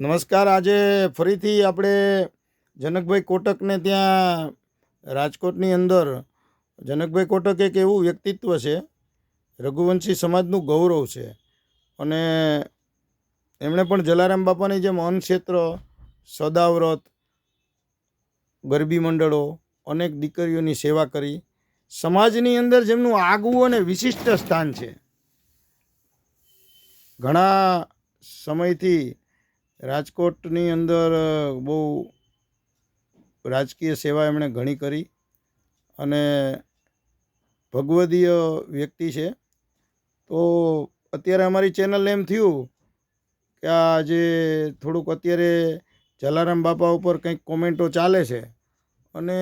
નમસ્કાર. આજે ફરીથી આપણે જનકભાઈ કોટકને ત્યાં રાજકોટની અંદર જનકભાઈ કોટક એક એવું વ્યક્તિત્વ છે, રઘુવંશી સમાજનું ગૌરવ છે અને એમણે પણ જલારામ બાપાની જેમ અન્નક્ષેત્ર, સદાવ્રત, ગરબી મંડળો, અનેક દીકરીઓની સેવા કરી. સમાજની અંદર જેમનું આગવું અને વિશિષ્ટ સ્થાન છે. ઘણા સમયથી રાજકોટની અંદર બહુ રાજકીય સેવા એમણે ઘણી કરી અને ભગવદીય વ્યક્તિ છે. તો અત્યારે અમારી ચેનલ એમ થયું કે આ જે થોડુંક અત્યારે જલારામ બાપા ઉપર કંઈક કોમેન્ટો ચાલે છે અને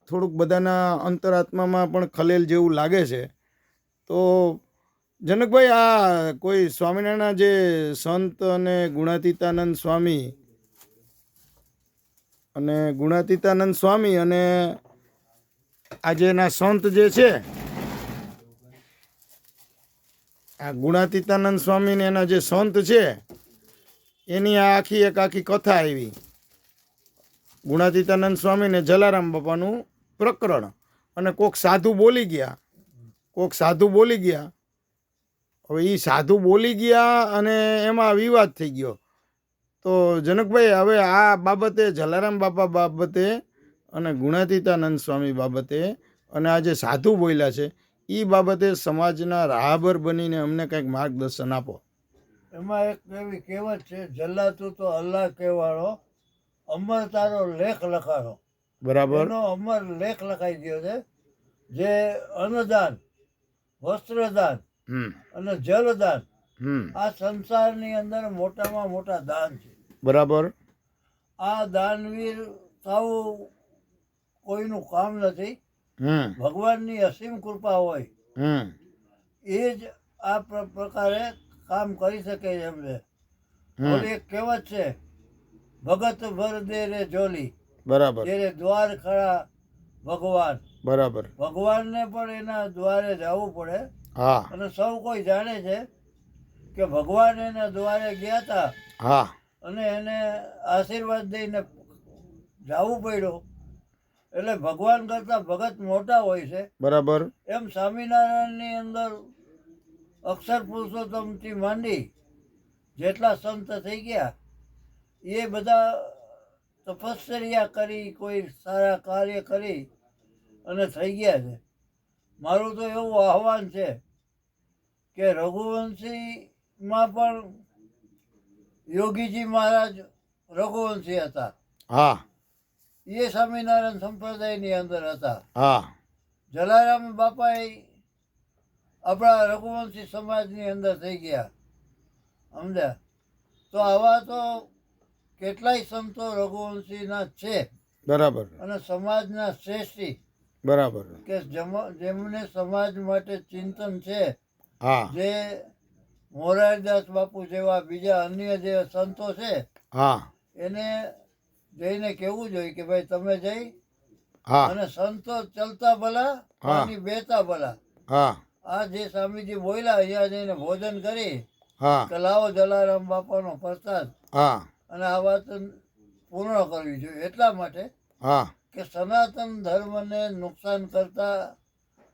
થોડુંક બધાના અંતરાત્મામાં પણ ખલેલ જેવું લાગે છે. તો જનકભાઈ, આ કોઈ સ્વામિનારાયણના જે સંત અને ગુણાતીતાનંદ સ્વામી અને આજેના સંત જે છે, આ ગુણાતીતાનંદ સ્વામી ને એના જે સંત છે એની આ આખી કથા આવી. ગુણાતીતાનંદ સ્વામી ને જલારામ બાપાનું પ્રકરણ. અને કોક સાધુ બોલી ગયા. હવે એ સાધુ બોલી ગયા અને એમાં વિવાદ થઈ ગયો. તો જનકભાઈ, હવે આ બાબતે જલારામ બાપા બાબતે અને ગુણાતીતાનંદ સ્વામી બાબતે અને આ જે સાધુ બોલ્યા છે એ બાબતે સમાજના રાહબર બનીને અમને કંઈક માર્ગદર્શન આપો. એમાં એક એવી કહેવત છે, જલ્લાતું તો અલ્લાહ કહેવાળો, અમર તારો લેખ લખાણો. બરાબર. એનો અમર લેખ લખાઈ ગયો છે, જે અન્નદાન, વસ્ત્રદાન અને જલદાન આ સંસારની અંદર મોટામાં મોટા દાન છે. બરાબર. આ દાનવીર થવું કોઈનું કામ નથી. ભગવાનની અસીમ કૃપા હોય એ જ આ પ્રકારે કામ કરી શકે એમ છે. એક કહેવત છે, ભગત ભર દે રે જોલી. બરાબર. જ્યારે દ્વાર ખરા ભગવાન. બરાબર. ભગવાનને પણ એના દ્વારે જવું પડે. હા. અને સૌ કોઈ જાણે છે કે ભગવાન એના દ્વારે ગયા હતા. હા. અને એને આશીર્વાદ દઈને જવું પડ્યું. એટલે ભગવાન કરતા ભગત મોટા હોય છે. બરાબર. એમ સ્વામિનારાયણની અંદર અક્ષર પુરુષોત્તમથી માંડી જેટલા સંત થઈ ગયા એ બધા તપશ્ચર્યા કરી, કોઈ સારા કાર્ય કરી અને થઈ ગયા છે. મારું તો એવું આહ્વાન છે કે રઘુવંશીમાં પણ યોગીજી મહારાજ રઘુવંશી હતા. હા. એ સ્વામિનારાયણ સંપ્રદાયની અંદર હતા. હા. જલારામ બાપા આપણા રઘુવંશી સમાજની અંદર થઈ ગયા. સમજ્યા? તો આવા તો કેટલાય સંતો રઘુવંશીના છે. બરાબર. અને સમાજના શ્રેષ્ઠી. બરાબર. કે જેમને સમાજ માટે ચિંતન છે. હા. જે મોરારદાસ બાપુ જેવા બીજા અન્ય જે સંતો છે, હા, એને જઈને કહેવું જોઈએ કે ભાઈ તમે જઈ હા, અને સંતો ચલતા ભલા પાણી બેતા ભલા. હા, આ જે સ્વામીજી બોલ્યા અહીંયા જઈને ભોજન કરી હા, કે લાવો જલારામ બાપાનો પ્રસાદ. હા, અને આ વાત પૂર્ણ કરવી જોઈએ એટલા માટે હા, કે સનાતન ધર્મને નુકસાન કરતા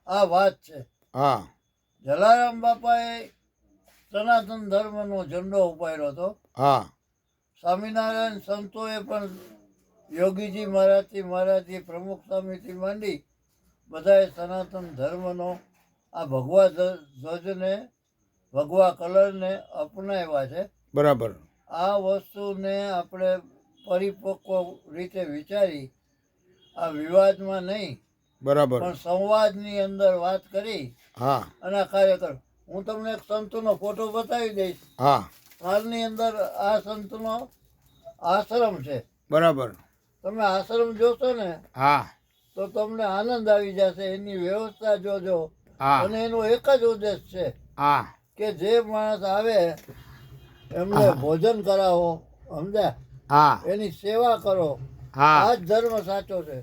આ વાત છે. હા. જલારામ બાપાએ સનાતન ધર્મનો ઝંડો ઉપાડ્યો હતો. હા. સ્વામિનારાયણ સંતોએ પણ યોગીજી મહારાજથી પ્રમુખ સ્વામીથી માંડી બધાએ સનાતન ધર્મનો આ ભગવા ધ્વજને, ભગવા કલરને અપનાવ્યા છે. બરાબર. આ વસ્તુને આપણે પરિપક્વ રીતે વિચારી આ વિવાદમાં નહીં, બરાબર, પણ સંવાદની અંદર વાત કરી. હા. અને આ કાર્યકર હું તમને એક સંતનો ફોટો બતાવી દઈશ. હા. હાલની અંદર આ સંતનો આશ્રમ છે. બરાબર. તમે આશ્રમ જોશો ને હા. તો તમને આનંદ આવી જશે. એની વ્યવસ્થા જોજો. હા. અને એનો એક જ ઉદ્દેશ છે હા. કે જે માણસ આવે એમને ભોજન કરાવો. સમજ્યા? હા. એની સેવા કરો. હા. આ જ ધર્મ સાચો છે.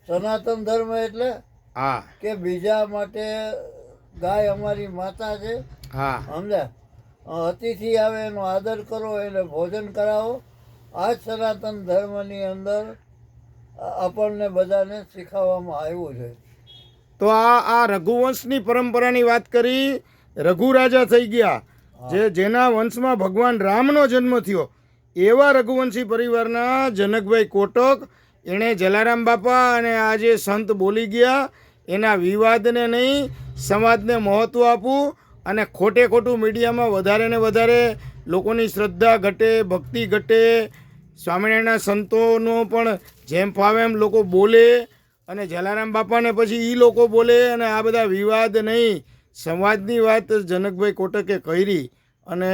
સનાતન ધર્મ એટલે હા. કે બીજા માટે ગાય અમારી માતા છે. હા. સમજ્યા? અતિથિ આવે એનો આદર કરો, એને ભોજન કરાવો. આ જ સનાતન ધર્મની અંદર આપણને બધાને શીખવવામાં આવ્યું છે. તો આ રઘુવંશની પરંપરાની વાત કરી. રઘુ રાજા થઈ ગયા, જેના વંશમાં ભગવાન રામનો જન્મ થયો, એવા રઘુવંશી પરિવારના જનકભાઈ કોટક, એણે જલારામ બાપા અને આ જે સંત બોલી ગયા એના વિવાદને નહીં, સમાજને મહત્ત્વ આપવું અને ખોટે ખોટું મીડિયામાં વધારે ને વધારે લોકોની શ્રદ્ધા ઘટે, ભક્તિ ઘટે, સ્વામિનારાયણના સંતોનો પણ જેમ ફાવે એમ લોકો બોલે અને જલારામ બાપાને પછી એ લોકો બોલે અને આ બધા વિવાદ નહીં, સમાજની વાત જનકભાઈ કોટકે કરી. અને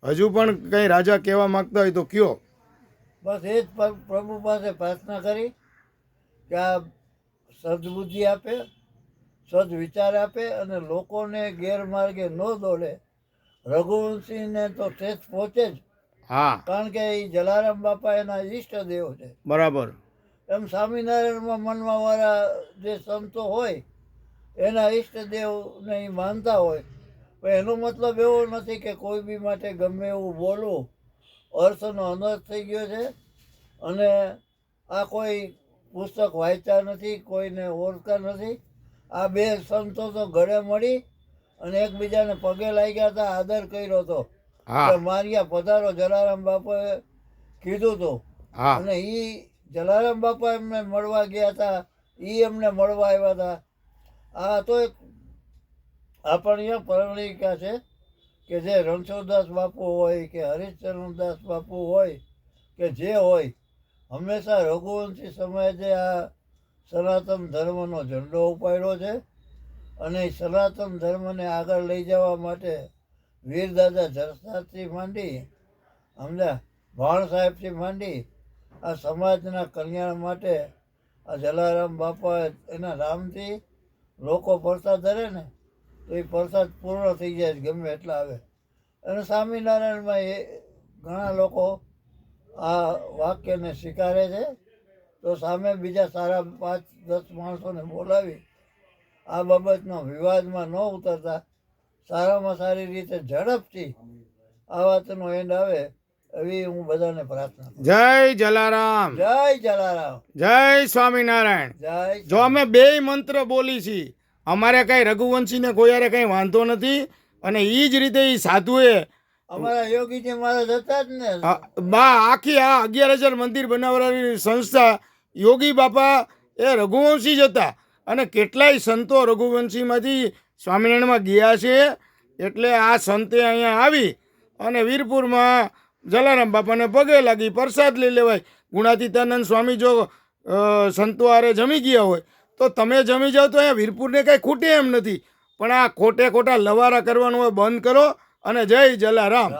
હજુ પણ કંઈ રાજા કહેવા માગતા હોય તો કયો. બસ એ જ પ્રભુ પાસે પ્રાર્થના કરી કે આ સદબુદ્ધિ આપે, સદવિચાર આપે અને લોકોને ગેરમાર્ગે ન દોડે. રઘુવંશીને તો ઠેસ પહોંચે જ, હા, કારણ કે એ જલારામ બાપા એના ઈષ્ટદેવ છે. બરાબર. એમ સ્વામિનારાયણમાં મનવાવાળા જે સંતો હોય એના ઈષ્ટદેવને એ માનતા હોય. પણ એનો મતલબ એવો નથી કે કોઈ બી માટે ગમે એવું બોલવું. અર્થનો અનર્થ થઈ ગયો છે. અને આ કોઈ પુસ્તક વાંચ્યા નથી, કોઈને ઓળખતા નથી. આ બે સંતો તો ગળે મળી અને એકબીજાને પગે લાગ્યા હતા, આદર કર્યો હતો કે મારિયા પધારો, જલારામ બાપાએ કીધું હતું. અને એ જલારામ બાપા એમને મળવા ગયા હતા, એ એમને મળવા આવ્યા હતા. આ તો એક આપણને પરણિકા છે કે જે રણછોડદાસ બાપુ હોય કે હરિશ્ચંદ્રદાસ બાપુ હોય કે જે હોય, હંમેશા રઘુવંશી સમાજે આ સનાતન ધર્મનો ઝંડો ઉપાડ્યો છે. અને સનાતન ધર્મને આગળ લઈ જવા માટે વીરદાદા જરસાથી માંડી, સમજ્યા, ભાણ સાહેબથી માંડી, આ સમાજના કલ્યાણ માટે આ જલારામ બાપા એના નામથી લોકો પ્રસાદ ધરે ને તો એ પ્રસાદ પૂર્ણ થઈ જાય ગમે એટલા આવે. અને સ્વામિનારાયણમાં એ ઘણા લોકો આ વાક્યને સ્વીકારે છે. તો સામે બીજા સારા 5-10 માણસોને બોલાવી આ બાબતનો વિવાદમાં ન ઉતરતા સારામાં સારી રીતે ઝડપથી આ વાતનો એન્ડ આવે એવી હું બધાને પ્રાર્થના કરું. જય જલારામ, જય જલારામ, જય સ્વામિનારાયણ. જય. જો અમે બે મંત્ર બોલી છીએ, અમારે કઈ રઘુવંશીને કોયારે કઈ વાંધો નથી. અને એ જ રીતે એ સાધુએ અમારા યોગીજી મહારાજ હતા જ ને. આખી આ 11,000 મંદિર બનાવવાની સંસ્થા યોગી બાપા એ રઘુવંશી જ હતા. અને કેટલાય સંતો રઘુવંશીમાંથી સ્વામિનારાયણમાં ગયા છે. એટલે આ સંતે અહીંયા આવી અને વીરપુરમાં જલારામ બાપાને પગે લાગી પ્રસાદ લઈ લેવાય. ગુણાતીતાનંદ સ્વામી જો સંતો આરે જમી ગયા હોય તો તમે જમી જાઓ તો અહીંયા વીરપુરને કાંઈ ખૂટે એમ નથી. પણ આ ખોટે ખોટા લવારા કરવાનું હોય બંધ કરો. અને જય જલારામ.